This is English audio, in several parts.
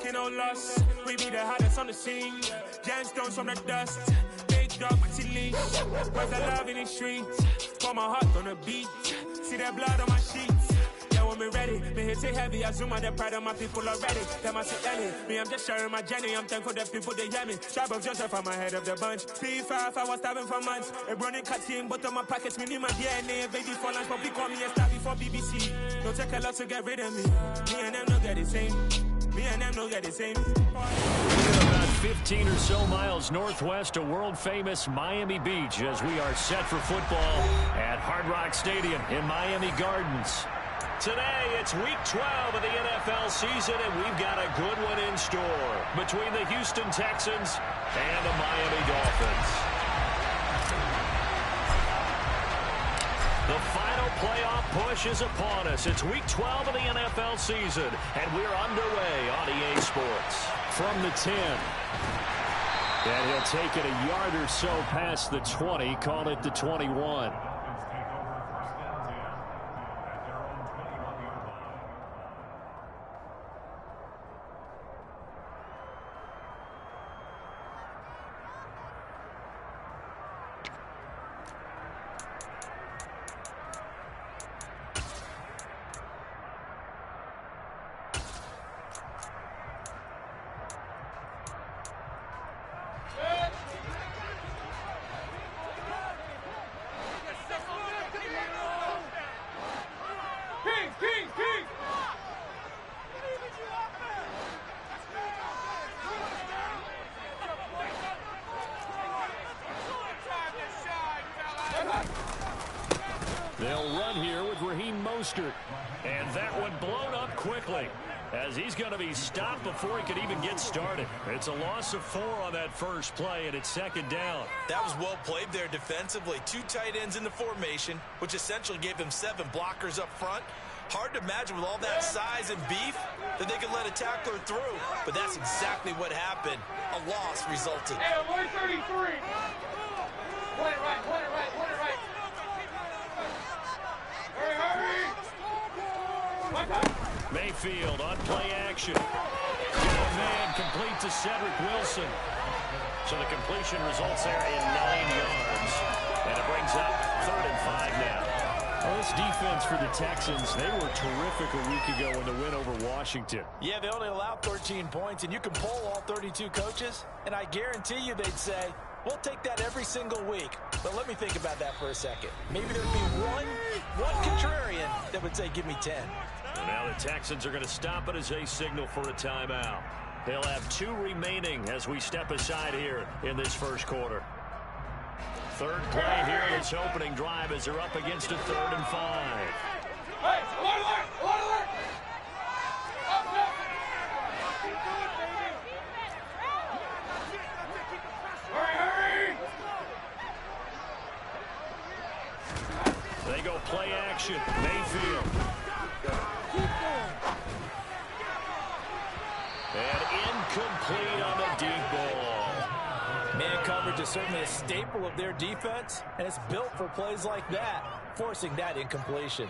taking no loss. We be the hottest on the scene. Gemstones from the dust. Big dog, my leash. Where's the love in the streets? Pour my heart on the beat. See that blood on my sheets. Yeah, when me ready, me hit it heavy. I zoom out the pride of my people already. Them I sit early. Me, I'm just sharing my journey. I'm thankful that people they hear me. Tribe of Joseph, I'm ahead of the bunch. P5, I was starving for months. A running cut team, but on my pockets, me need my DNA. Baby for lunch, but we call me a star before BBC. Don't take a lot to get rid of me. Me and them no get the same. Me and them no get the same. About 15 or so miles northwest of world-famous Miami Beach as we are set for football at Hard Rock Stadium in Miami Gardens. Today, it's week 12 of the NFL season, and we've got a good one in store between the Houston Texans and the Miami Dolphins. The final playoff push is upon us. It's week 12 of the NFL season, and we're underway on EA Sports. From the 10. And he'll take it a yard or so past the 20, call it the 21. They'll run here with Raheem Mostert. And that one blown up quickly as he's going to be stopped before he could even get started. It's a loss of 4 on that first play, and it's second down. That was well played there defensively. 2 tight ends in the formation, which essentially gave them 7 blockers up front. Hard to imagine with all that size and beef that they could let a tackler through. But that's exactly what happened. A loss resulted. Hey, 133. Play it right, play it right, play it right. Mayfield on play action. Man complete to Cedric Wilson. So the completion results there in 9 yards. And it brings up 3rd and 5 now. Well, this defense for the Texans, they were terrific a week ago in the win over Washington. Yeah, they only allowed 13 points, and you can poll all 32 coaches, and I guarantee you they'd say, we'll take that every single week. But let me think about that for a second. Maybe there'd be one contrarian that would say, give me 10. And now the Texans are going to stop it as they signal for a timeout. They'll have 2 remaining as we step aside here in this first quarter. Third play here in this opening drive as they're up against a 3rd and 5. Hey, alert, alert, alert! Up, up! Hurry, hurry! They go play action. Mayfield. And incomplete on the deep ball. Man coverage is certainly a staple of their defense, and it's built for plays like that, forcing that incompletion.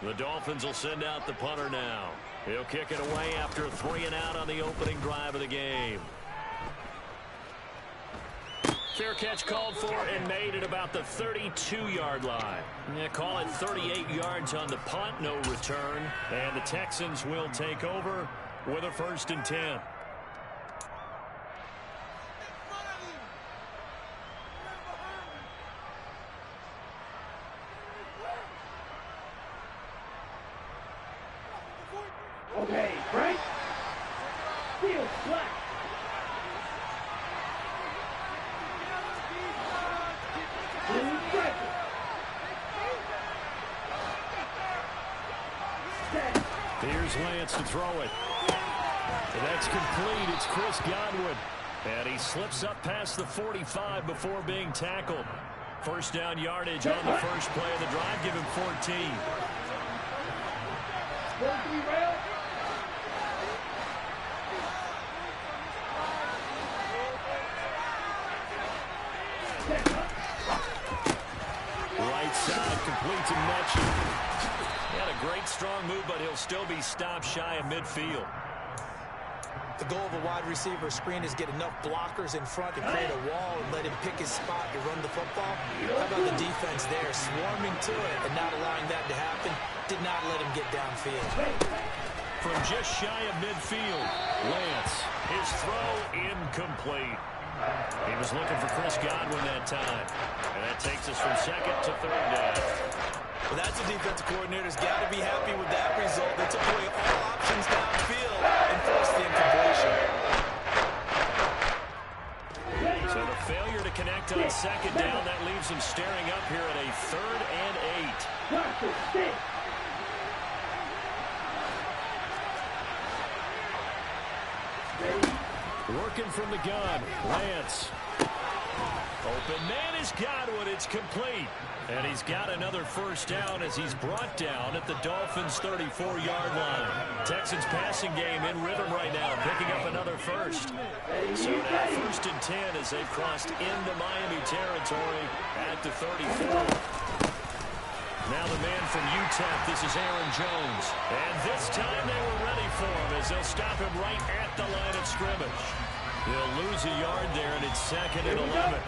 The Dolphins will send out the punter now. He'll kick it away after a 3 and out on the opening drive of the game. Fair catch called for and made at about the 32-yard line. Yeah, call it 38 yards on the punt, no return. And the Texans will take over with a 1st and 10. Okay, right? Field flat. Here's Lance to throw it. And that's complete. It's Chris Godwin. And he slips up past the 45 before being tackled. First down yardage on the first play of the drive. Give him 14. Right side completes a Mitchell. He had a great strong move, but he'll still be stopped shy of midfield. The goal of a wide receiver screen is get enough blockers in front to create a wall and let him pick his spot to run the football. How about the defense there, swarming to it and not allowing that to happen? Did not let him get downfield. From just shy of midfield, Lance, his throw incomplete. He was looking for Chris Godwin that time. And that takes us from second to third down. Well, that's a defensive coordinator's got to be happy with that result. They took away all options downfield and forced the incompletion. So the failure to connect on second down, that leaves him staring up here at a 3rd and 8. Working from the gun, Lance. Open man is Godwin. It's complete. And he's got another first down as he's brought down at the Dolphins' 34-yard line. Texans passing game in rhythm right now, picking up another first. So now 1st and 10 as they've crossed into Miami territory at the 34. Now the man from UTEP, this is Aaron Jones. And this time they were ready for him as they'll stop him right at the line of scrimmage. He'll lose a yard there, and it's 2nd and 11.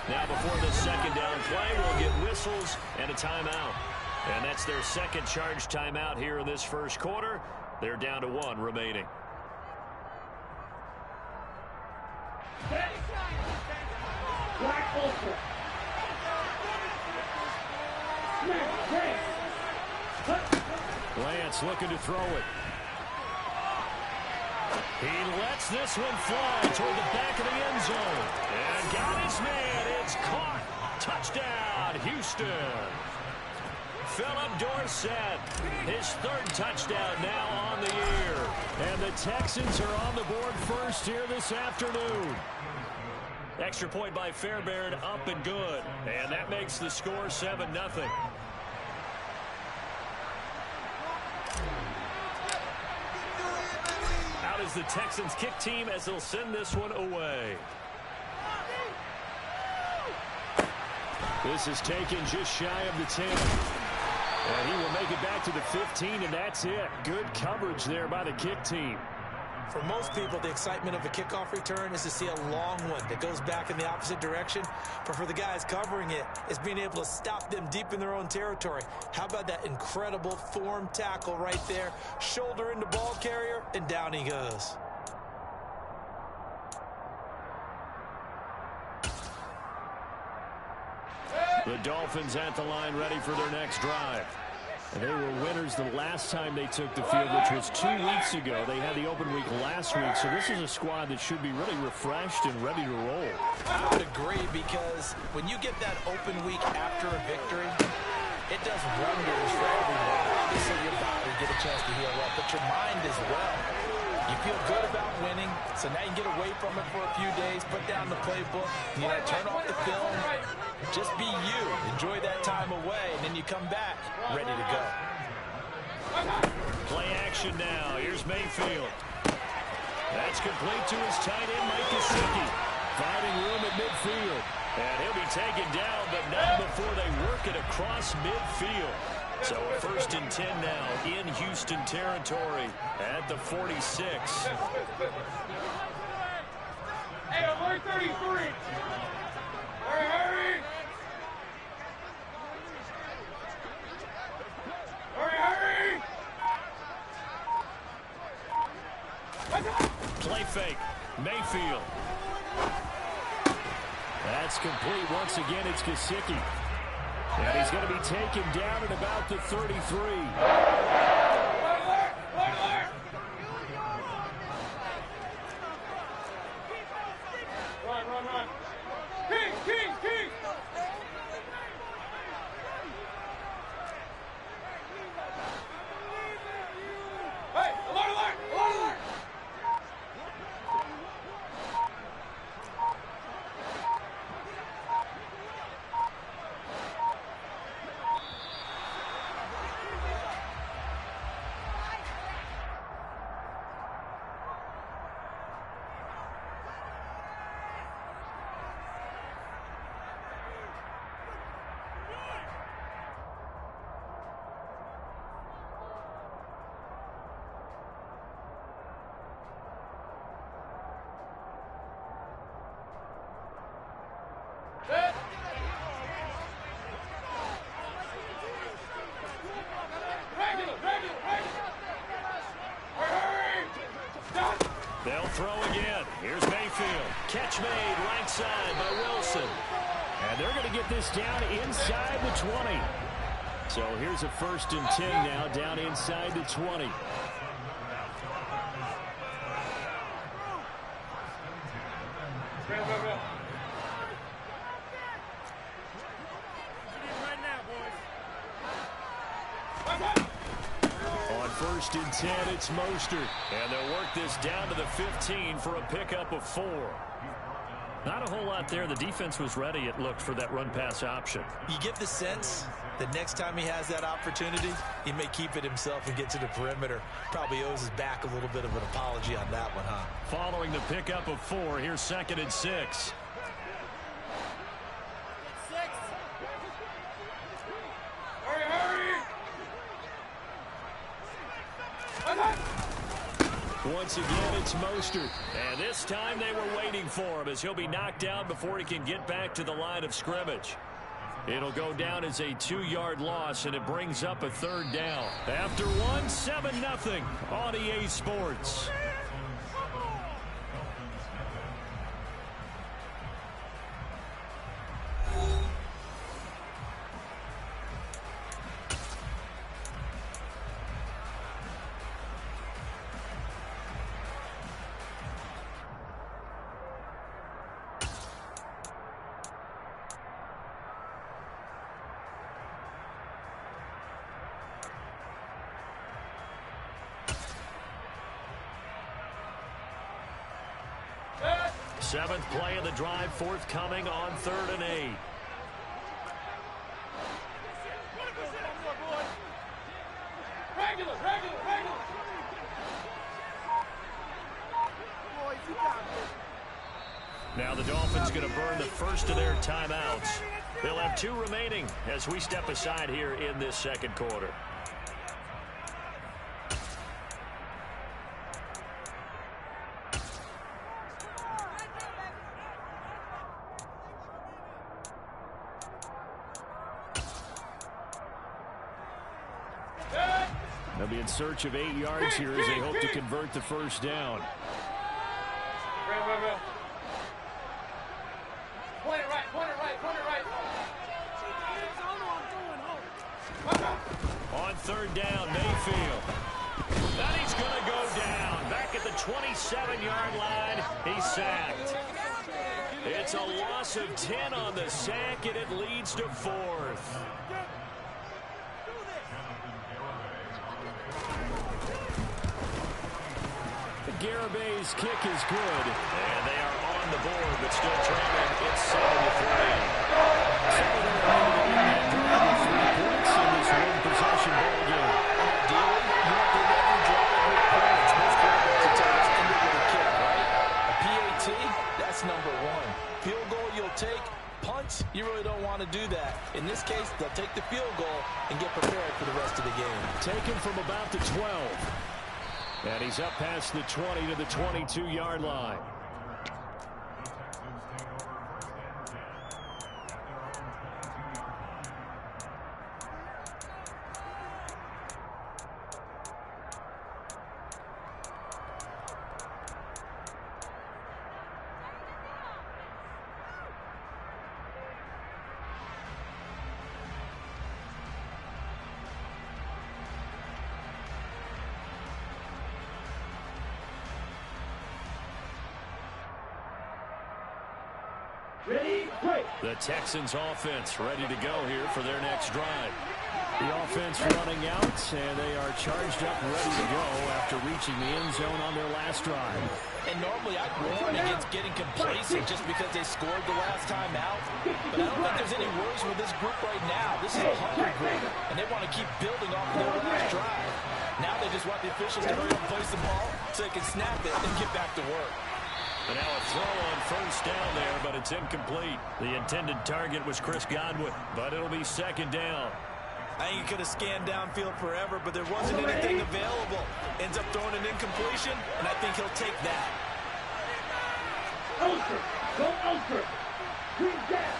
Now before the second down play, we'll get whistles and a timeout. And that's their second charge timeout here in this first quarter. They're down to 1 remaining. Black Ultra. Lance looking to throw it. He lets this one fly toward the back of the end zone. And got his man. It's caught. Touchdown, Houston. Philip Dorsett, his 3rd touchdown now on the year. And the Texans are on the board first here this afternoon. Extra point by Fairbairn, up and good. And that makes the score 7-0. Out is the Texans kick team as they'll send this one away. This is taken just shy of the 10. And he will make it back to the 15, and that's it. Good coverage there by the kick team. For most people, the excitement of a kickoff return is to see a long one that goes back in the opposite direction. But for the guys covering it, it's being able to stop them deep in their own territory. How about that incredible form tackle right there? Shoulder into ball carrier, and down he goes. The Dolphins at the line ready for their next drive. And they were winners the last time they took the field, which was 2 weeks ago. They had the open week last week, so this is a squad that should be really refreshed and ready to roll. I would agree, because when you get that open week after a victory, it does wonders for everyone. Obviously, your body get a chance to heal up, but your mind as well. You feel good about winning, so now you can get away from it for a few days, put down the playbook, turn off the film, just be you. Enjoy that time away, and then you come back ready to go. Play action now. Here's Mayfield. That's complete to his tight end, Mike Gesicki. Finding room at midfield. And he'll be taken down, but not before they work it across midfield. So a 1st and 10 now in Houston territory at the 46. Hey, alert 33. Hurry. Play fake. Mayfield. That's complete. Once again, it's Gesicki. And he's going to be taken down at about the 33. Run. King. Hey, alert. They'll throw again. Here's Mayfield. Catch made right side by Wilson. And they're going to get this down inside the 20. So here's a 1st and 10 now, down inside the 20. On 1st and 10, it's Mostert. And they'll work this down to the 15 for a pickup of 4. Not a whole lot there. The defense was ready, it looked, for that run-pass option. You get the sense that next time he has that opportunity, he may keep it himself and get to the perimeter. Probably owes his back a little bit of an apology on that one, huh? Following the pickup of 4, here's 2nd and 6. Once again, it's Mostert. And this time they were waiting for him as he'll be knocked down before he can get back to the line of scrimmage. It'll go down as a 2-yard loss, and it brings up a 3rd down. After 1, 7-0 on EA Sports. Seventh play of the drive forthcoming on 3rd and 8. Regular. Now the Dolphins going to burn the first of their timeouts. They'll have 2 remaining as we step aside here in this 2nd quarter. They'll be in search of 8 yards here as they hope to convert the 1st down. Point it right. On 3rd down, Mayfield. And he's going to go down. Back at the 27-yard line, he's sacked. It's a loss of 10 on the sack, and it leads to 4th. Garabay's kick is good, and they are on the board, but still trailing. It's 7-3. So they're able to win that drive with 3 points in this 1-possession ball game. Ideally, you want to never drive with points. Most quarterbacks would tell us ended with a kick, right? A PAT, that's number 1. Field goal you'll take. Punts, you really don't want to do that. In this case, they'll take the field goal and get prepared for the rest of the game. Taken from about the 12. And he's up past the 20 to the 22-yard line. The Texans offense ready to go here for their next drive. The offense running out, and they are charged up ready to go after reaching the end zone on their last drive. And normally I'd warn against getting complacent just because they scored the last time out. But I don't think there's any worries with this group right now. This is a hungry group, and they want to keep building off of their last drive. Now they just want the officials to hurry up and place the ball so they can snap it and get back to work. And now a throw on 1st down there, but it's incomplete. The intended target was Chris Godwin, but it'll be 2nd down. I think he could have scanned downfield forever, but there wasn't anything available. Ends up throwing an incompletion, and I think he'll take that. Ultra. Go ultra. Green down.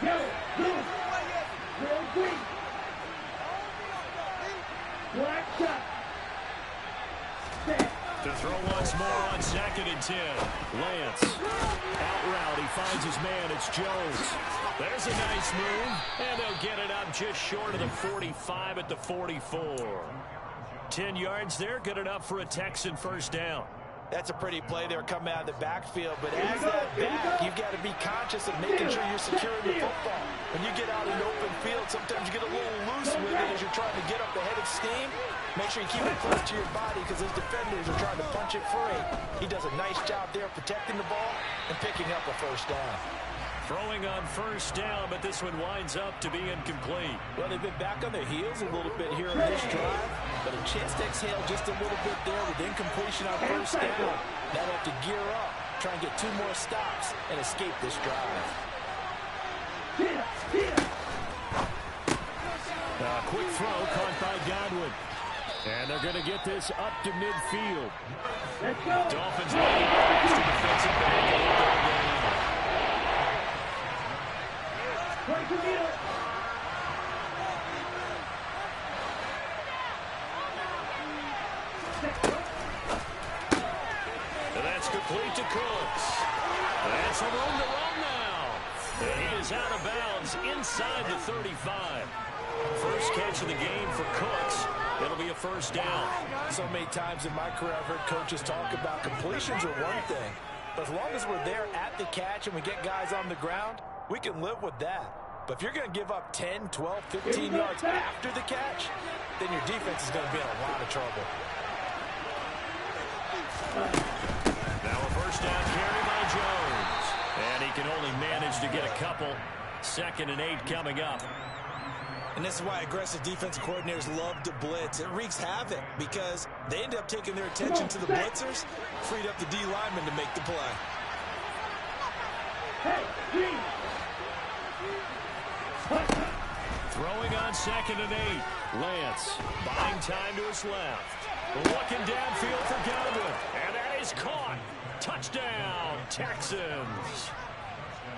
Yellow. Blue. Real green. Black shot. Stand. finds his man. It's Jones. There's a nice move, and they'll get it up just short of the 45 at the 44. 10 yards there, good enough for a Texan first down. That's a pretty play there coming out of the backfield, but as that back, you've got to be conscious of making sure you're securing the football. When you get out in open field, sometimes you get a little loose with it as you're trying to get up the head of steam. Make sure you keep it close to your body because those defenders are trying to punch it free. He does a nice job there protecting the ball and picking up a first down. Throwing on first down, but this one winds up to be incomplete. Well, they've been back on their heels a little bit here on this drive, but a chance to exhale just a little bit there with incompletion on first down. Now they have to gear up, try and get 2 more stops, and escape this drive. A quick throw caught by Godwin. And they're going to get this up to midfield. Dolphins running extra defensive back. And that's complete to Cooks. That's some room to run now. And he is out of bounds inside the 35. First catch of the game for Cooks. It'll be a first down. So many times in my career, I've heard coaches talk about completions are one thing. But as long as we're there at the catch and we get guys on the ground, we can live with that. But if you're going to give up 10, 12, 15 yards after the catch, then your defense is going to be in a lot of trouble. Now a first down carry by Jones. And he can only manage to get a couple. 2nd and 8 coming up. And this is why aggressive defensive coordinators love to blitz. It wreaks havoc because they end up taking their attention to the blitzers, freed up the D lineman to make the play. Throwing on 2nd and 8. Lance buying time to his left. Looking downfield for Godwin. And that is caught. Touchdown, Texans.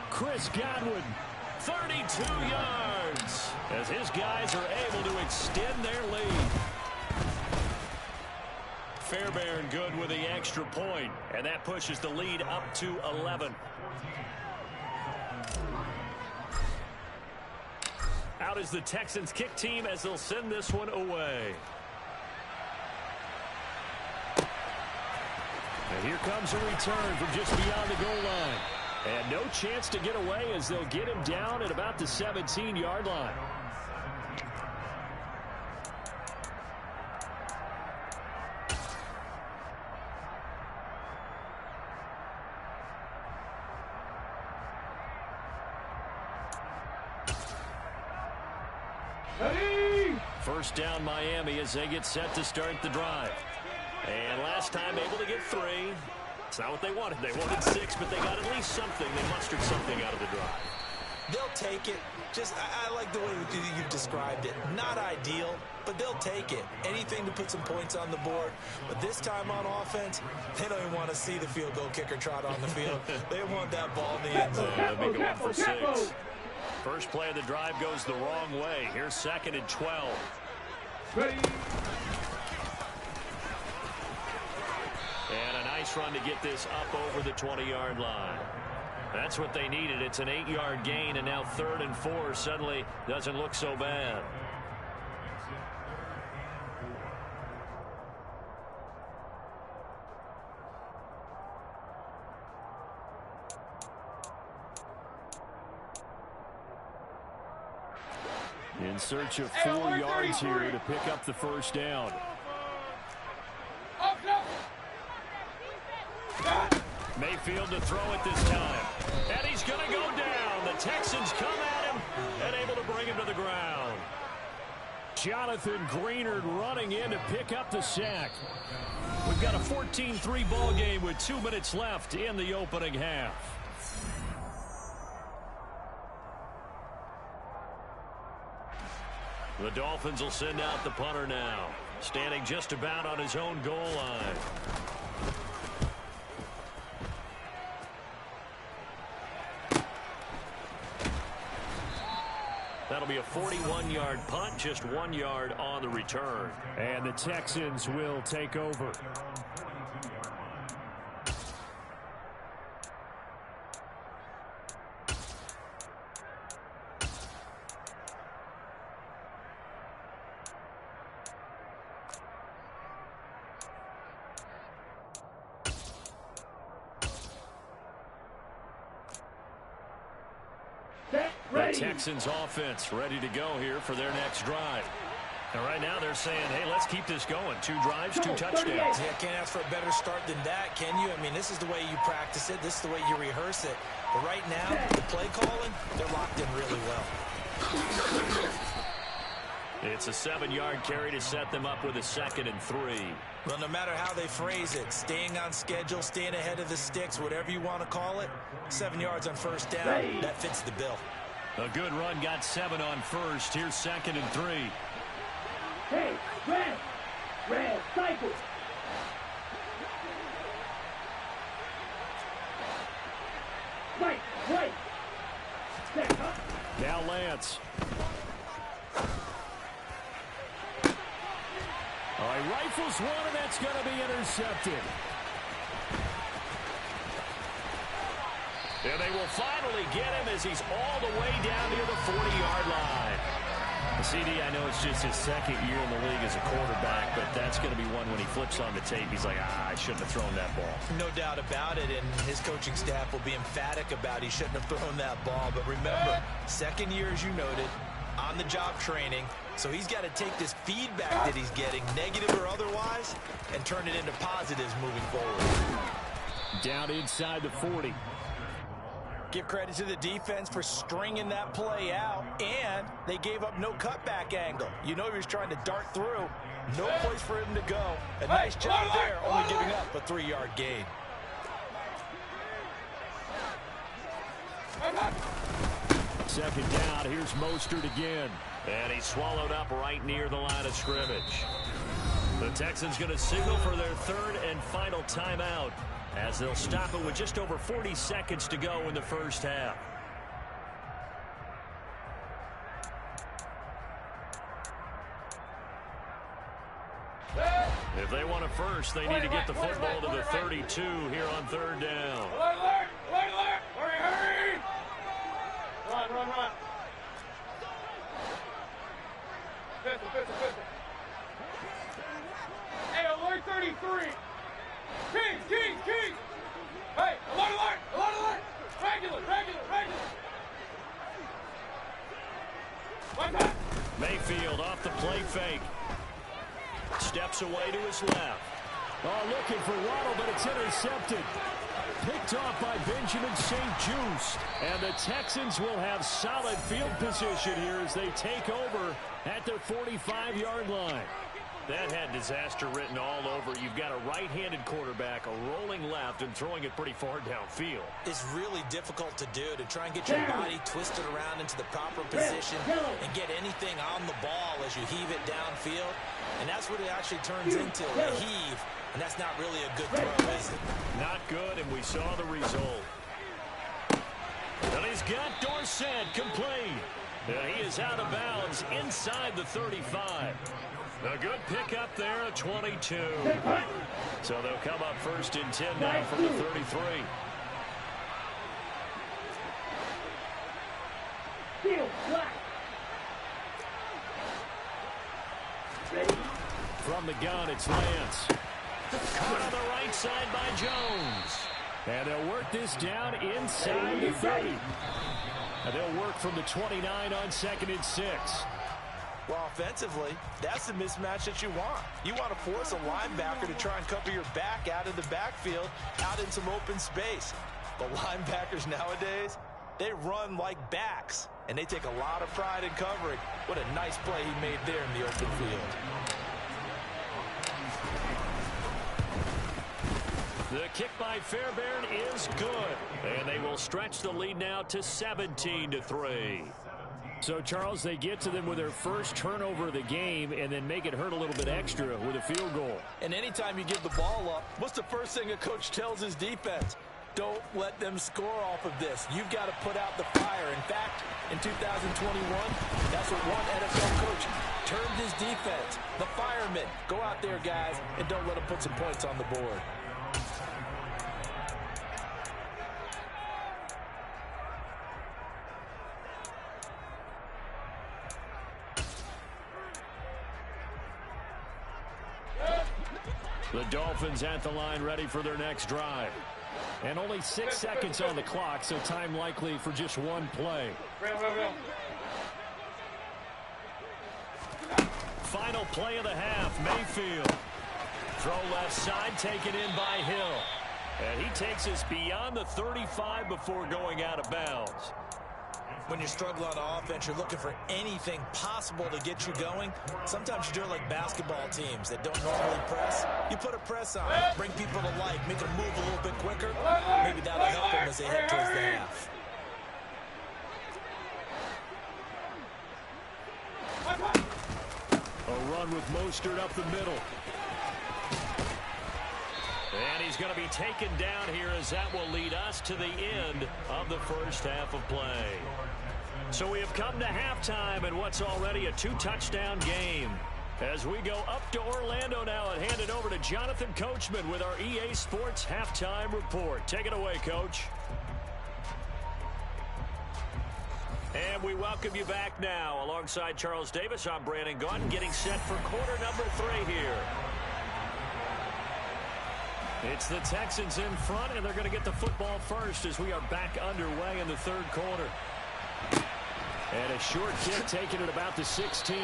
Chris Godwin, 32 yards. As his guys are able to extend their lead. Fairbairn good with the extra point. And that pushes the lead up to 11. Out is the Texans kick team as they'll send this one away. And here comes a return from just beyond the goal line. And no chance to get away as they'll get him down at about the 17-yard line. First down Miami as they get set to start the drive. And last time able to get 3. It's not what they wanted. They wanted 6, but they got at least something. They mustered something out of the drive. They'll take it. Just, I like the way you've described it. Not ideal, but they'll take it. Anything to put some points on the board. But this time on offense, they don't even want to see the field goal kicker trot on the field. They want that ball in the end zone. They'll be going for 6. First play of the drive goes the wrong way. Here's 2nd and 12. Ready. And a nice run to get this up over the 20-yard line. That's what they needed. It's an 8-yard gain, and now 3rd and 4 suddenly doesn't look so bad. In search of 4 yards here to pick up the first down. Mayfield to throw it this time. And he's going to go down. The Texans come at him and able to bring him to the ground. Jonathan Greenard running in to pick up the sack. We've got a 14-3 ball game with 2 minutes left in the opening half. The Dolphins will send out the punter now, standing just about on his own goal line. That'll be a 41-yard punt, just 1 yard on the return. And the Texans will take over. The Texans offense ready to go here for their next drive. And right now they're saying, hey, let's keep this going. 2 drives, 2 touchdowns. Yeah, can't ask for a better start than that, can you? I mean, this is the way you practice it. This is the way you rehearse it. But right now, the play calling, they're locked in really well. It's a 7-yard carry to set them up with a 2nd and 3. Well, no matter how they phrase it, staying on schedule, staying ahead of the sticks, whatever you want to call it, 7 yards on first down, that fits the bill. A good run got 7 on first. Here's 2nd and 3. Hey, red, cycle. Right. Now Lance. All right, rifles one, and that's going to be intercepted. And they will finally get him as he's all the way down near the 40-yard line. CD, I know it's just his 2nd year in the league as a quarterback, but that's going to be one when he flips on the tape. He's like, I shouldn't have thrown that ball. No doubt about it, and his coaching staff will be emphatic about he shouldn't have thrown that ball. But remember, 2nd year, as you noted, on-the-job training, so he's got to take this feedback that he's getting, negative or otherwise, and turn it into positives moving forward. Down inside the 40. Give credit to the defense for stringing that play out, and they gave up no cutback angle. You know he was trying to dart through. No place for him to go. A nice job there, only giving up a 3-yard gain. Second down, here's Mostert again. And he's swallowed up right near the line of scrimmage. The Texans going to signal for their 3rd and final timeout, as they'll stop it with just over 40 seconds to go in the first half. If they want a first, they need to get the football to the 32 here on 3rd down. Alert! Hurry! Run. Pistol. Hey, alert 33! King! Hey, alert! Regular! One time! Mayfield off the play fake. Steps away to his left. Oh, looking for Waddle, but it's intercepted. Picked off by Benjamin St-Juste. And the Texans will have solid field position here as they take over at their 45-yard line. That had disaster written all over. You've got a right-handed quarterback, a rolling left, and throwing it pretty far downfield. It's really difficult to do, to try and get your body twisted around into the proper position and get anything on the ball as you heave it downfield. And that's what it actually turns into, a heave. And that's not really a good throw, is it? Not good, and we saw the result. And he's got Dorsett complete. He is out of bounds inside the 35. A good pickup there at 22. So they'll come up 1st and 10 now from the 33. From the gun, it's Lance. Caught on the right side by Jones. And they'll work this down inside the 30. And they'll work from the 29 on 2nd and 6. Well, offensively, that's the mismatch that you want. You want to force a linebacker to try and cover your back out of the backfield, out in some open space. But linebackers nowadays, they run like backs, and they take a lot of pride in covering. What a nice play he made there in the open field. The kick by Fairbairn is good, and they will stretch the lead now to 17-3. So, Charles, they get to them with their first turnover of the game and then make it hurt a little bit extra with a field goal. And anytime you give the ball up, what's the first thing a coach tells his defense? Don't let them score off of this. You've got to put out the fire. In fact, in 2021, that's what one NFL coach termed his defense. The firemen. Go out there, guys, and don't let them put some points on the board. The Dolphins at the line ready for their next drive. And only 6 seconds on the clock, so time likely for just one play. Final play of the half, Mayfield. Throw left side, taken in by Hill. And he takes us beyond the 35 before going out of bounds. When you're struggling on offense, you're looking for anything possible to get you going. Sometimes you do it like basketball teams that don't normally press. You put a press on, bring people to life, make them move a little bit quicker. Maybe that'll help them as they head towards the half. A run with Mostert up the middle. And he's going to be taken down here as that will lead us to the end of the first half of play. So we have come to halftime in what's already a 2-touchdown game. As we go up to Orlando now and hand it over to Jonathan Coachman with our EA Sports Halftime Report. Take it away, Coach. And we welcome you back now. Alongside Charles Davis, I'm Brandon Gaudin, getting set for quarter number 3 here. It's the Texans in front, and they're going to get the football first as we are back underway in the third quarter. And a short kick taken at about the 16.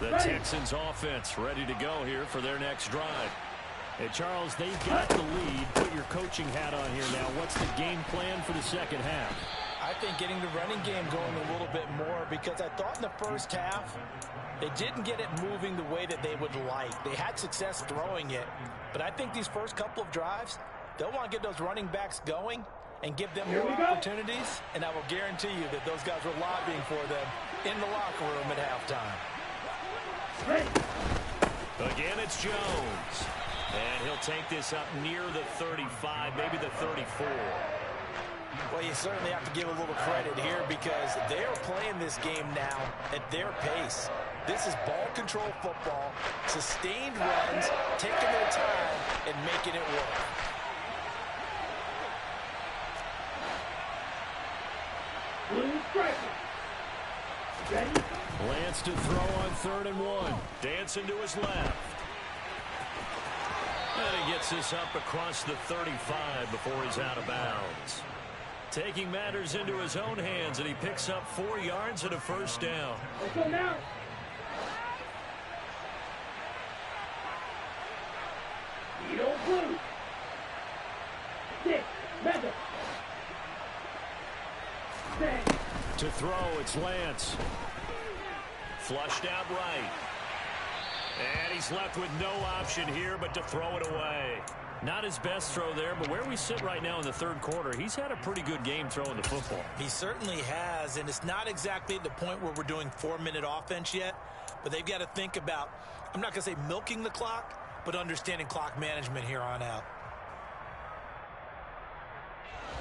The Texans offense ready to go here for their next drive. Hey, Charles, they've got the lead. Put your coaching hat on here now. What's the game plan for the second half? I think getting the running game going a little bit more, because I thought in the first half they didn't get it moving the way that they would like. They had success throwing it, but I think these first couple of drives, they'll want to get those running backs going and give them more opportunities, and I will guarantee you that those guys were lobbying for them in the locker room at halftime. Again, it's Jones. And he'll take this up near the 35, maybe the 34. Well, you certainly have to give a little credit here because they are playing this game now at their pace. This is ball control football, sustained runs, taking their time, and making it work. Lance to throw on 3rd and 1. Dancing to his left. And he gets this up across the 35 before he's out of bounds. Taking matters into his own hands, and he picks up 4 yards and a first down. Let's go now. You don't blue. 6, Madden. To throw, it's Lance. Flushed out right. And he's left with no option here but to throw it away. Not his best throw there, but where we sit right now in the third quarter, he's had a pretty good game throwing the football. He certainly has, and it's not exactly at the point where we're doing 4-minute offense yet, but they've got to think about, I'm not going to say milking the clock, but understanding clock management here on out.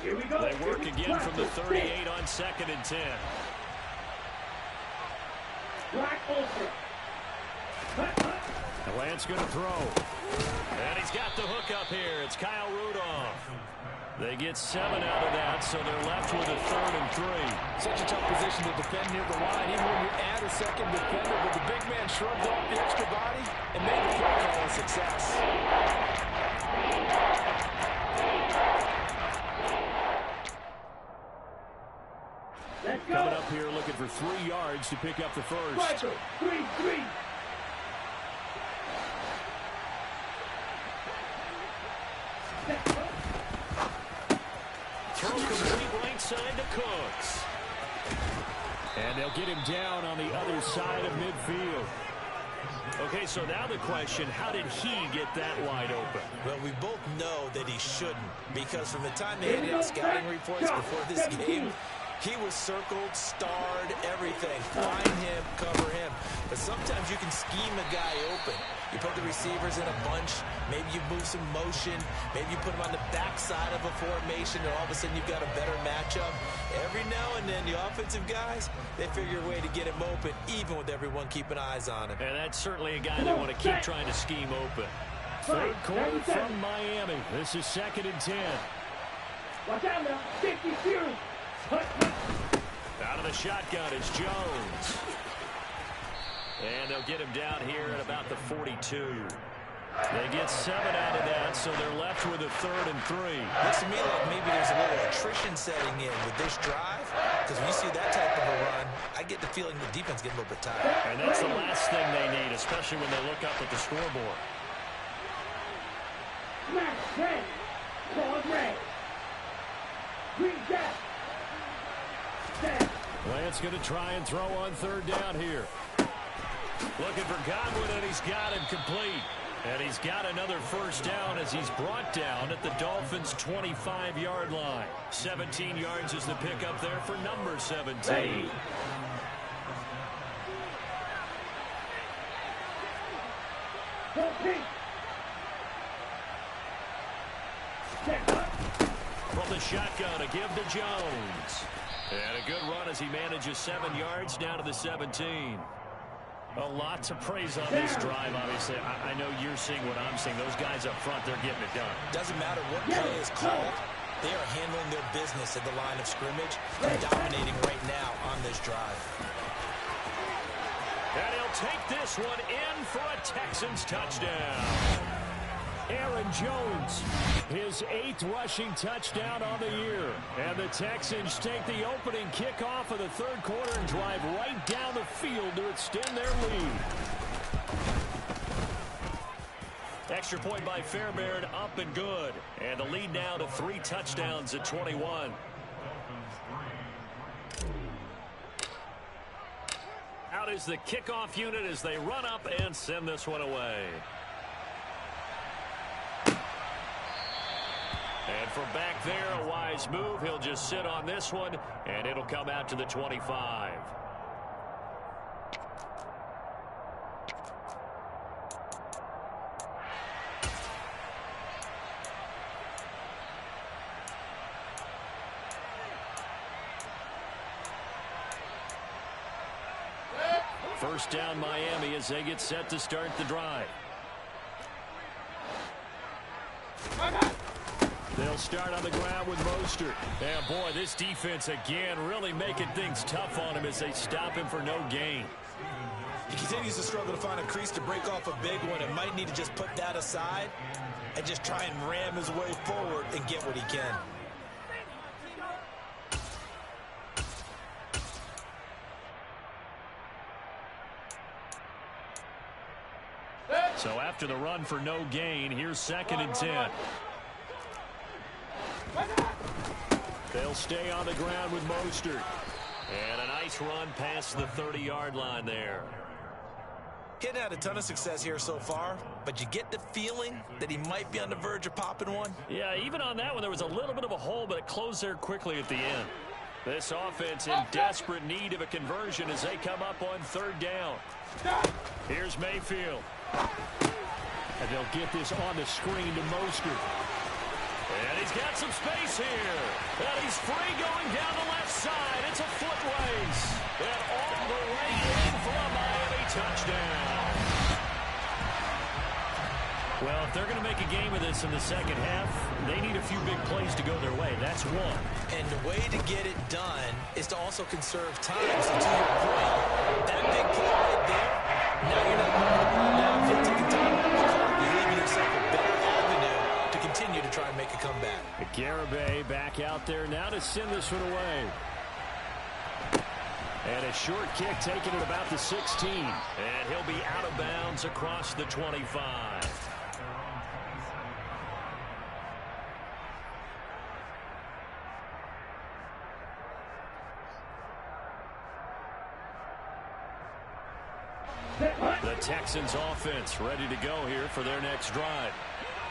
Here we go. They work again from the 38 on 2nd and 10. Black Ultra. Lance going to throw. And he's got the hook up here. It's Kyle Rudolph. They get 7 out of that, so they're left with a 3rd and 3. Such a tough position to defend near the line, even when you add a second defender, but the big man shrugged off the extra body and made the play call a success. Coming up here looking for 3 yards to pick up the first. 3-3. Throw complete right side to Cooks. And they'll get him down on the other side of midfield. Okay, so now the question, how did he get that wide open? Well, we both know that he shouldn't, because from the time they had out scouting reports before this game, he was circled, starred, everything. Find him, cover him. But sometimes you can scheme a guy open. You put the receivers in a bunch. Maybe you move some motion. Maybe you put them on the backside of a formation, and all of a sudden you've got a better matchup. Every now and then, the offensive guys, they figure a way to get him open, even with everyone keeping eyes on him. And that's certainly a guy they want to keep trying to scheme open. Third quarter from Miami. This is 2nd and 10. Watch out now. 52. Out of the shotgun is Jones. And they'll get him down here at about the 42. They get 7 out of that, so they're left with a 3rd and 3. Looks to me like maybe there's a little attrition setting in with this drive, because when you see that type of a run, I get the feeling the defense getting a little bit tired. And that's the last thing they need, especially when they look up at the scoreboard. Smash, red. Ball red. Green jack. Lance going to try and throw on 3rd down here. Looking for Godwin, and he's got him complete. And he's got another 1st down as he's brought down at the Dolphins' 25-yard line. 17 yards is the pickup there for number 17. From the shotgun, a give to Jones. And a good run as he manages 7 yards down to the 17. A lot to praise on this drive, obviously. I know you're seeing what I'm seeing. Those guys up front, they're getting it done. Doesn't matter what play is called. They are handling their business at the line of scrimmage and dominating right now on this drive. And he'll take this one in for a Texans touchdown. Aaron Jones, his 8th rushing touchdown on the year. And the Texans take the opening kickoff of the 3rd quarter and drive right down the field to extend their lead. Extra point by Fairbairn, up and good. And the lead now to 3 touchdowns at 21. Out is the kickoff unit as they run up and send this one away. And from back there, a wise move. He'll just sit on this one, and it'll come out to the 25. First down, Miami, as they get set to start the drive. They'll start on the ground with Mostert. And boy, this defense again really making things tough on him as they stop him for no gain. He continues to struggle to find a crease to break off a big one and might need to just put that aside and just try and ram his way forward and get what he can. So after the run for no gain, here's 2nd and 10. They'll stay on the ground with Mostert. And a nice run past the 30-yard line there. He hadn't had a ton of success here so far, but you get the feeling that he might be on the verge of popping one. Yeah, even on that one, there was a little bit of a hole, but it closed there quickly at the end. This offense in desperate need of a conversion as they come up on 3rd down. Here's Mayfield. And they'll get this on the screen to Mostert. And he's got some space here. And he's free going down the left side. It's a foot race. And all the way in for a Miami touchdown. Well, if they're going to make a game of this in the second half, they need a few big plays to go their way. That's one. And the way to get it done is to also conserve time. So to your point, that big play right there, now you're not moving the ball downfield to continue to clock. You're leaving yourself a better avenue to continue to try and make a comeback. Garibay back out there now to send this one away. And a short kick taken at about the 16. And he'll be out of bounds across the 25. The Texans offense ready to go here for their next drive.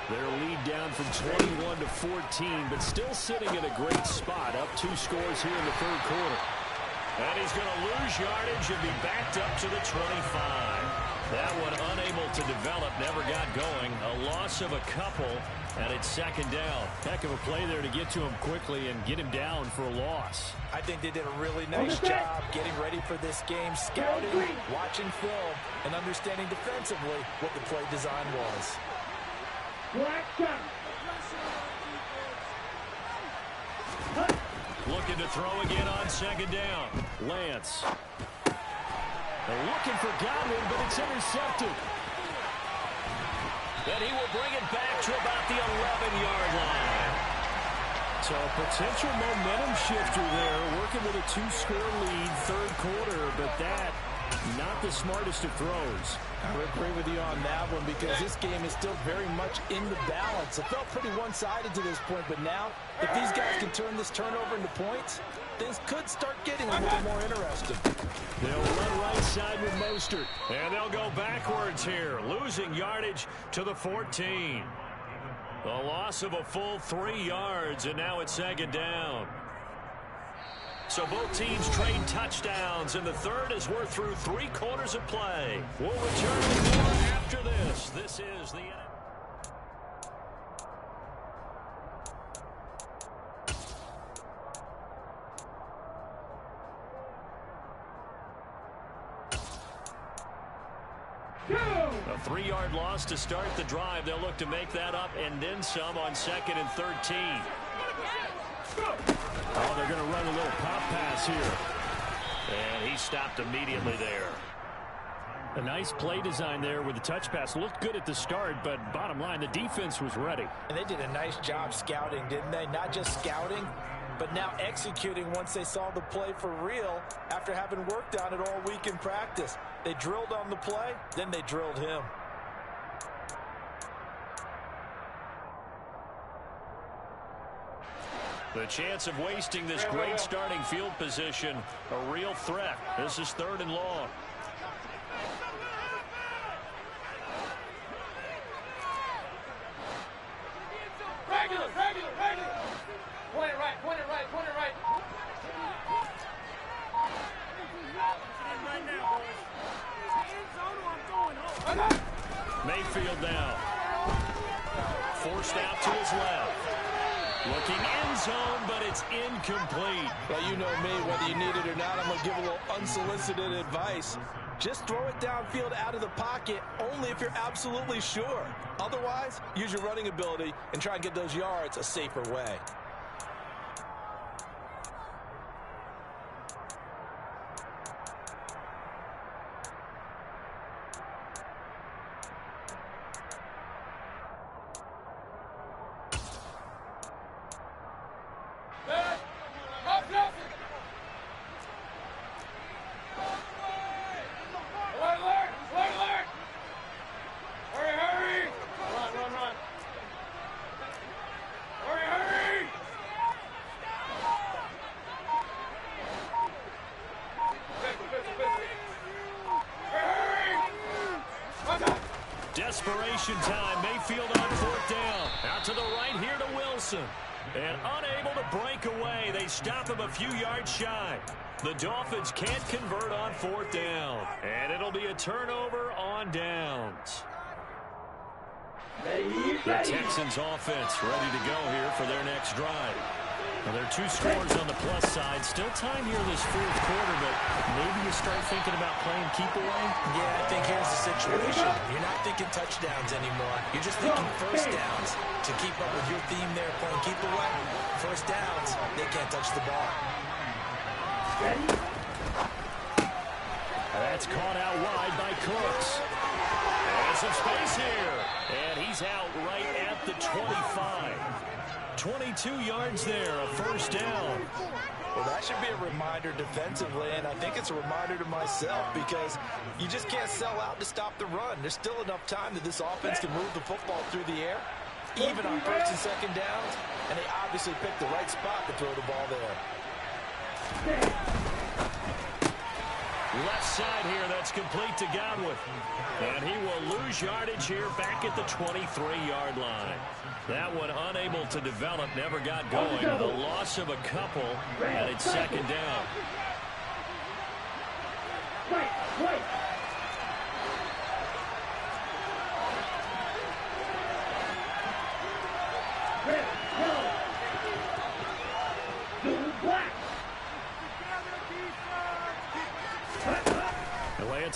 Their lead down from 21 to 14, but still sitting in a great spot, up 2 scores here in the 3rd quarter. And he's going to lose yardage and be backed up to the 25. That one unable to develop, never got going. A loss of a couple, and it's second down. Heck of a play there to get to him quickly and get him down for a loss. I think they did a really nice job getting ready for this game, scouting, watching film, and understanding defensively what the play design was. Looking to throw again on second down. Lance. They're looking for Godwin, but it's intercepted. Then he will bring it back to about the 11-yard line. So a potential momentum shifter there, working with a 2-score lead, third quarter, but that, not the smartest of throws. I would agree with you on that one because this game is still very much in the balance. It felt pretty one-sided to this point, but now, if these guys can turn this turnover into points, things could start getting a little more interesting. They'll run right side with Mostert, and they'll go backwards here, losing yardage to the 14. A loss of a full 3 yards, and now it's second down. So both teams trade touchdowns, and the third as we're through 3 quarters of play. We'll return with more after this. This is the... A 3-yard loss to start the drive. They'll look to make that up and then some on 2nd and 13. Oh, they're going to run a little pop pass here. And he stopped immediately there. A nice play design there with the touch pass. Looked good at the start, but bottom line, the defense was ready. And they did a nice job scouting, didn't they? Not just scouting, but now executing once they saw the play for real after having worked on it all week in practice. They drilled on the play, then they drilled him. The chance of wasting this great starting field position, a real threat. This is 3rd and long. Regular. Point it right. Mayfield now. Forced out to his left. Looking end zone, but it's incomplete. Well, you know me, whether you need it or not, I'm going to give a little unsolicited advice. Just throw it downfield out of the pocket only if you're absolutely sure. Otherwise, use your running ability and try and get those yards a safer way. Desperation time. Mayfield on 4th down. Out to the right here to Wilson. And unable to break away. They stop him a few yards shy. The Dolphins can't convert on 4th down. And it'll be a turnover on downs. The Texans offense ready to go here for their next drive. Well, there are 2 scores on the plus side. Still time here this 4th quarter, but maybe you start thinking about playing keep away? Yeah, I think here's the situation. You're not thinking touchdowns anymore. You're just thinking first downs. To keep up with your theme there, playing keep away, first downs, they can't touch the ball. That's caught out wide by Cooks. There's some space here. And he's out right at the 25. 22 yards there, a first down. Well, that should be a reminder defensively, and I think it's a reminder to myself because you just can't sell out to stop the run. There's still enough time that this offense can move the football through the air, even on 1st and 2nd downs, and they obviously picked the right spot to throw the ball there. Left side here, that's complete to Godwin. And he will lose yardage here back at the 23-yard line. That one unable to develop, never got going. The loss of a couple, and it's second down.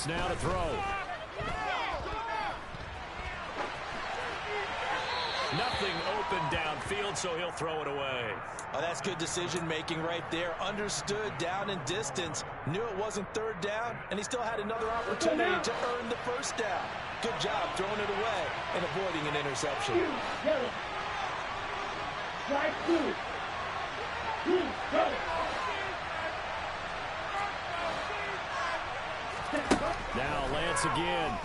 Lance now to throw. Nothing open downfield, so he'll throw it away. Oh, that's good decision-making right there. Understood down and distance. Knew it wasn't third down, and he still had another opportunity to earn the first down. Good job throwing it away and avoiding an interception. Strike two. Go. Now Lance again.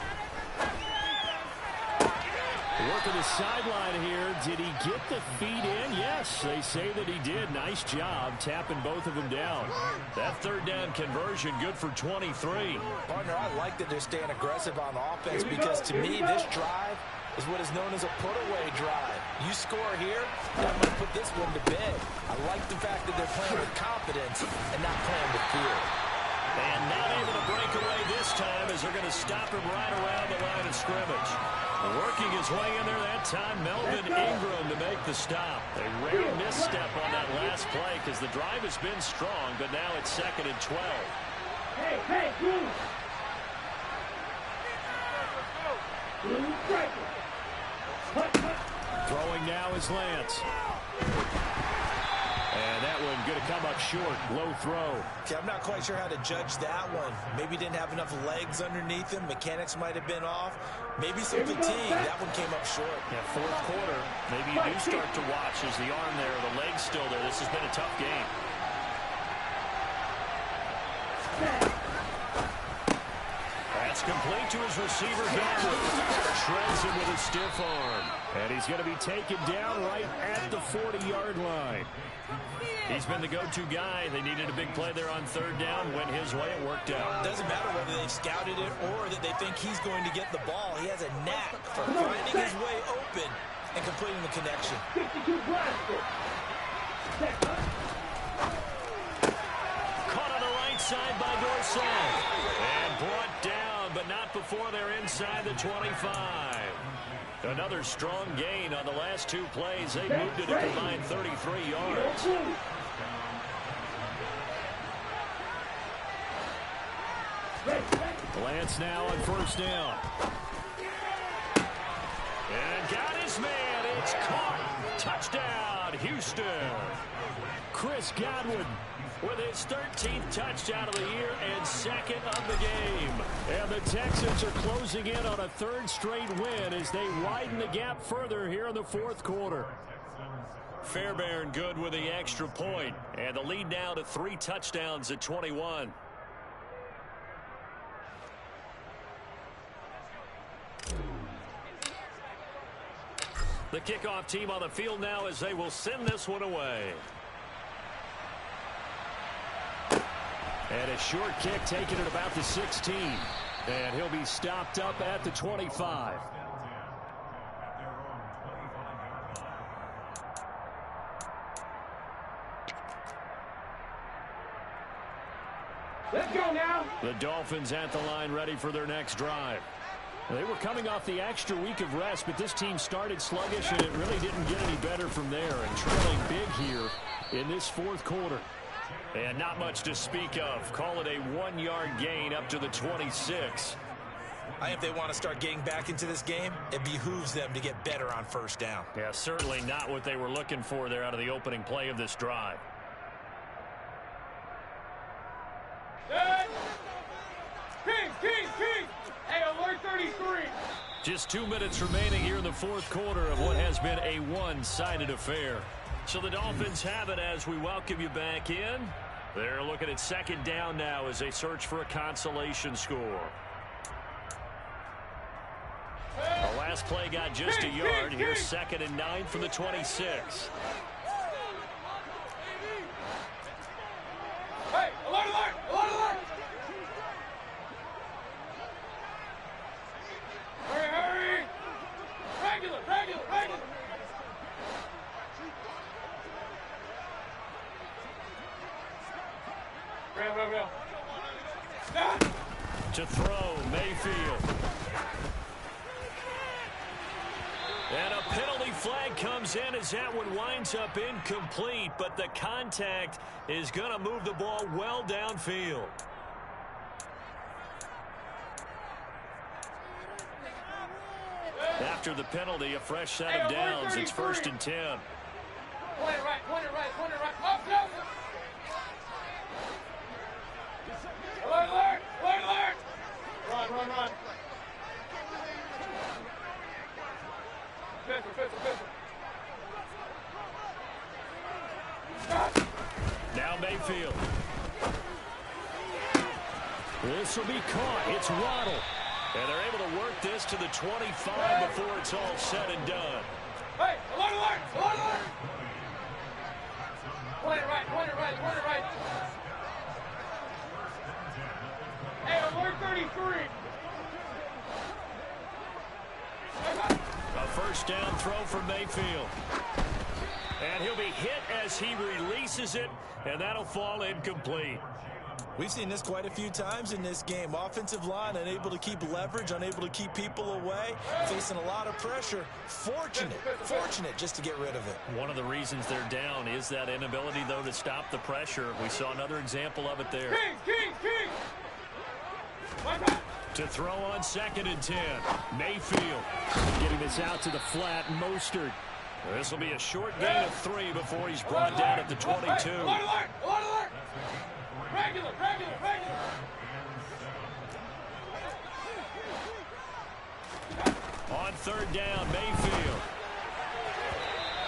Working the sideline here. Did he get the feet in? Yes, they say that he did. Nice job tapping both of them down. That third down conversion good for 23. Partner, I like that they're staying aggressive on offense because to me this drive is what is known as a put-away drive. You score here, that might put this one to bed. I like the fact that they're playing with confidence and not playing with fear. And not able to break away this time as they're going to stop him right around the line of scrimmage. Working his way in there that time, Melvin Ingram to make the stop. A rare misstep on that last play because the drive has been strong, but now it's 2nd and 12. Hey, move. Throwing now is Lance. And that one going to come up short. Low throw. Okay, I'm not quite sure how to judge that one. Maybe didn't have enough legs underneath him. Mechanics might have been off. Maybe some fatigue. That one came up short. Yeah, fourth quarter. Maybe you do start to watch as the arm there, the leg's still there. This has been a tough game. That's complete to his receiver, Godwin. Shreds him with a stiff arm. And he's going to be taken down right at the 40-yard line. He's been the go-to guy. They needed a big play there on third down. Went his way. It worked out. Doesn't matter whether they've scouted it or that they think he's going to get the ball. He has a knack for finding his way open and completing the connection. 52 blaster. Caught on the right side by Dorsett. And brought down, but not before they're inside the 25. Another strong gain on the last two plays. They moved it a combined 33 yards. Lance now on first down. And got his man. It's caught. Touchdown, Houston. Chris Godwin with his 13th touchdown of the year and 2nd of the game. And the Texans are closing in on a 3rd straight win as they widen the gap further here in the 4th quarter. Fairbairn good with the extra point. And the lead now to 3 touchdowns at 21. The kickoff team on the field now as they will send this one away. And a short kick taken at about the 16. And he'll be stopped up at the 25. Let's go now. The Dolphins at the line ready for their next drive. They were coming off the extra week of rest, but this team started sluggish, and it really didn't get any better from there. And trailing big here in this 4th quarter. And not much to speak of. Call it a 1-yard gain up to the 26. If they want to start getting back into this game, it behooves them to get better on first down. Yeah, certainly not what they were looking for there out of the opening play of this drive. King. Hey, alert 33. Just 2 minutes remaining here in the 4th quarter of what has been a one-sided affair. So the Dolphins have it as we welcome you back in. They're looking at 2nd down now as they search for a consolation score. The last play got just a yard. Here's 2nd and 9 from the 26. Hey, alert. Hurry. Regular. Real. To throw, Mayfield. And a penalty flag comes in as that one winds up incomplete, but the contact is going to move the ball well downfield. After the penalty, a fresh set of downs. It's 1st and 10. Point it right, point it right, point it right. Up, up. Alert, alert, alert, alert. Run, run, run. Pistol. Now Mayfield. This will be caught. It's Waddle. And they're able to work this to the 25 before it's all said and done. Hey, alert, alert, alert, alert. Point it right, point it right, point it right. Hey, alert 33. A first down throw for Mayfield. And he'll be hit as he releases it, and that'll fall incomplete. We've seen this quite a few times in this game. Offensive line unable to keep leverage, unable to keep people away, facing a lot of pressure. Fortunate just to get rid of it. One of the reasons they're down is that inability, though, to stop the pressure. We saw another example of it there. King. To throw on 2nd and 10. Mayfield getting this out to the flat. Mostert. This will be a short gain of 3 before he's brought down at the 22. Alert. Regular. On 3rd down, Mayfield.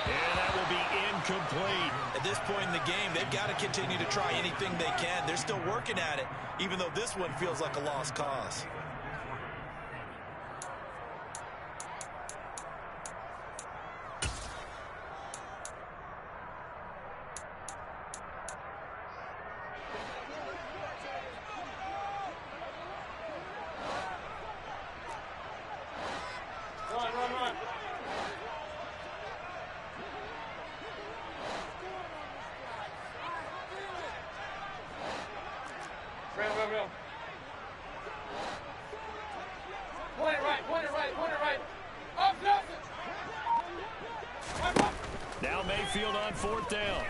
And that will be incomplete. At this point in the game, they've got to continue to try anything they can. They're still working at it, even though this one feels like a lost cause. Run. Real. Point it right. Up. Now Mayfield on 4th down.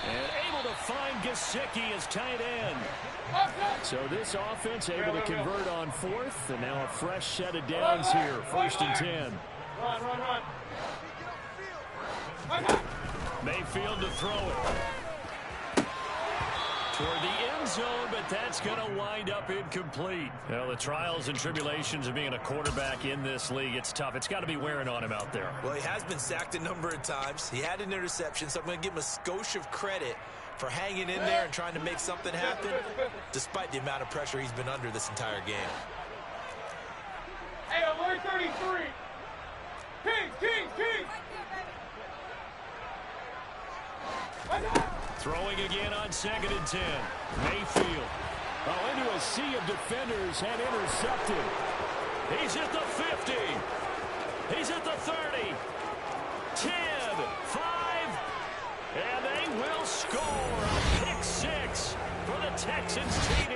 And able to find Gesicki as tight end. So this offense able to convert on 4th, and now a fresh set of downs here. 1st and 10. Run. Mayfield to throw it. Toward the end zone, but that's going to wind up incomplete. Well, the trials and tribulations of being a quarterback in this league, it's tough. It's got to be wearing on him out there. Well, he has been sacked a number of times. He had an interception, so I'm going to give him a skosh of credit for hanging in there and trying to make something happen, despite the amount of pressure he's been under this entire game. Hey, alert 33. King. Throwing again on 2nd and 10. Mayfield. Into a sea of defenders and intercepted. He's at the 50. He's at the 30. 10, 5. And they will score a pick 6 for the Texans TD.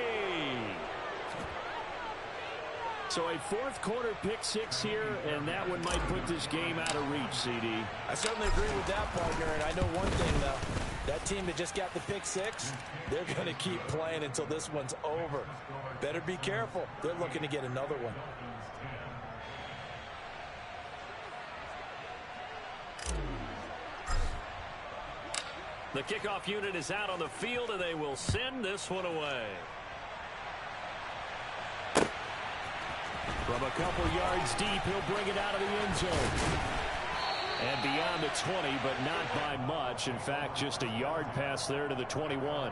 So a 4th quarter pick 6 here, and that one might put this game out of reach, CD. I certainly agree with that, partner, and I know one thing, though. That team that just got the pick 6, they're going to keep playing until this one's over. Better be careful. They're looking to get another one. The kickoff unit is out on the field, and they will send this one away. From a couple yards deep, he'll bring it out of the end zone. And beyond the 20, but not by much. In fact, just a yard pass there to the 21.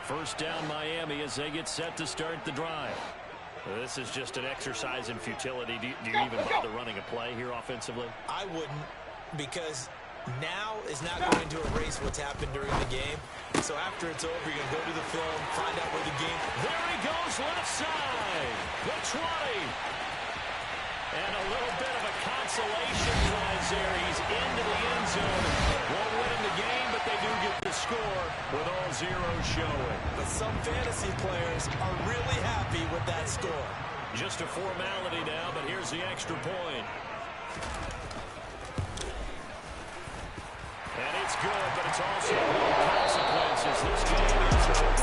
First down Miami as they get set to start the drive. This is just an exercise in futility. Do you even bother running a play here offensively? I wouldn't, because now is not going to erase what's happened during the game. So after it's over, you're going to go to the film, find out where the game... There he goes, left side. The 20. And a little bit of a consolation prize there. He's into the end zone. Won't win the game, but they do get the score with all zeros showing. But some fantasy players are really happy with that score. Just a formality now, but here's the extra point. And it's good, but it's also real consequences. This game is over.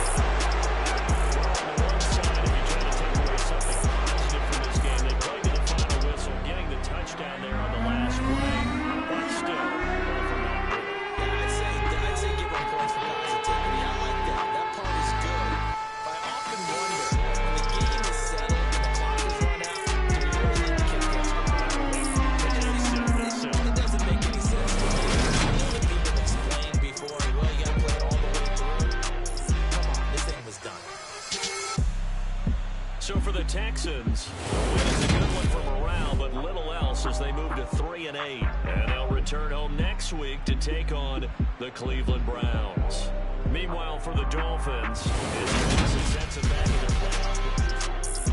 On the one side, if you try to take away something positive from this game, they play to the final whistle, getting the touchdown there on the last play, but still, I'd say give them points for positivity. I like that. That part is good. But I often wonder, when the game is settled and the clock is run out, do we really need to kick this one? It doesn't make any sense to me. People explained before, well, you got to play it all the way through. Come on, this thing was done. So for the Texans, the win is a good one for morale, but little else as they move to 3-8. And they'll return home next week to take on the Cleveland Browns. Meanwhile, for the Dolphins, it's a decent sense of back in their playoff pictures.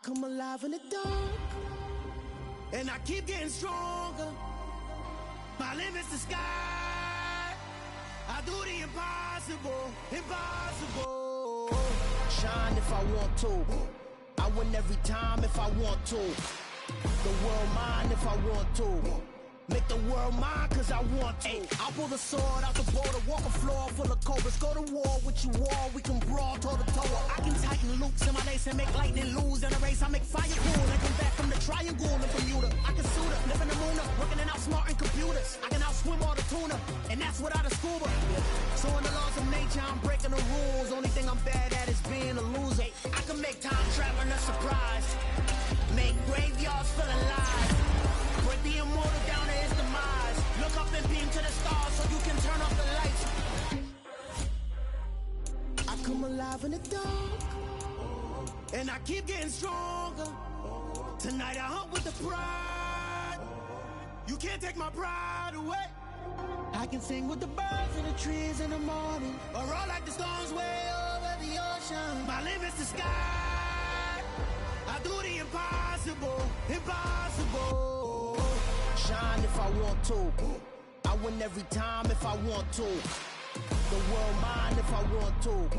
Come alive in the dark, and I keep getting stronger. My limit's the sky. I do the impossible, impossible. Shine if I want to. I win every time if I want to. The world mine if I want to. Make the world mine cause I want to. I'll pull the sword out the border, walk a floor full of cobras. Go to war with you all, we can brawl toe to toe. I can tighten loops in my lace and make lightning lose. In a race I make fire cool and come back from the triangle in Bermuda. I can suit up, live in the moon up, working and outsmarting computers. I can outswim all the tuna, and that's without a scuba. So in the laws of nature I'm breaking the rules. Only thing I'm bad at is being a loser. I can make time traveling a surprise. Make graveyards feel alive. Break the immortal down to his demise. Look up and beam to the stars so you can turn off the lights. I come alive in the dark, and I keep getting stronger. Tonight I hunt with the pride. You can't take my pride away. I can sing with the birds and the trees in the morning, or roll like the storms way over the ocean. My limit's the sky. I do the impossible, impossible. Shine if I want to. I win every time if I want to. The world mine if I want to.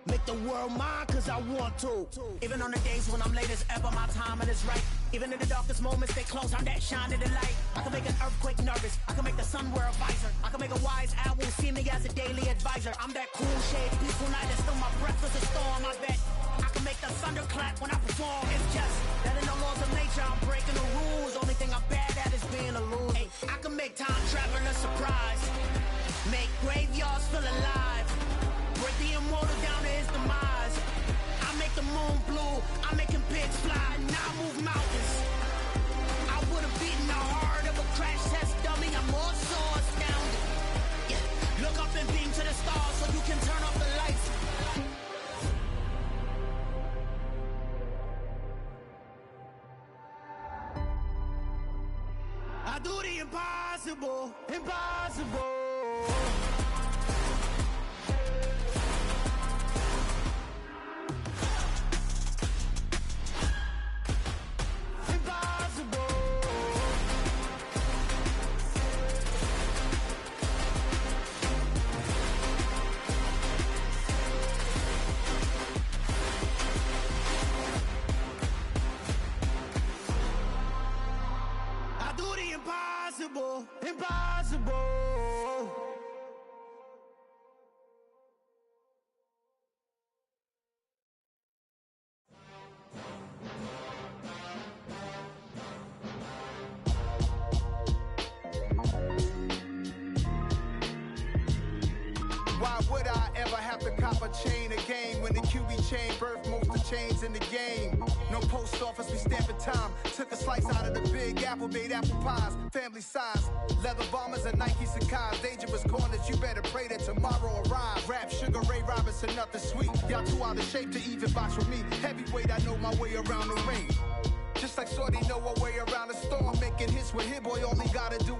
Make the world mine cause I want to. Even on the days when I'm late as ever, my timing is right. Even in the darkest moments, stay close, I'm that shine in the light. I can make an earthquake nervous, I can make the sun wear a visor. I can make a wise owl see me as a daily advisor. I'm that cool shade, peaceful night, and still my breath is a storm, I bet. I can make the thunder clap when I perform. It's just that in the laws of nature, I'm breaking the rules. Only thing I'm bad at is being a loser. Hey, I can make time traveling a surprise. Make graveyards feel alive. Break the immortal down to his demise. I make the moon blue. I'm making pigs fly. Now I move mountains. I would have beaten the heart of a crash test dummy. I'm more so astounded. Yeah. Look up and beam to the stars so you can turn off the lights. I do the impossible, impossible. Impossible, impossible. Why would I ever have to cop a chain again when the QB chain birthed most of chains in the game? No post office, we stamping time. Took a slice out of the big apple, made apple pies, family size. Leather bombers and Nike Sacai's. Dangerous corners, you better pray that tomorrow arrives. Rap, Sugar Ray Robinson, nothing sweet. Y'all too out of shape to even box with me. Heavyweight, I know my way around the ring. Just like Shorty know a way around the storm. Making hits with Hit Boy, only gotta do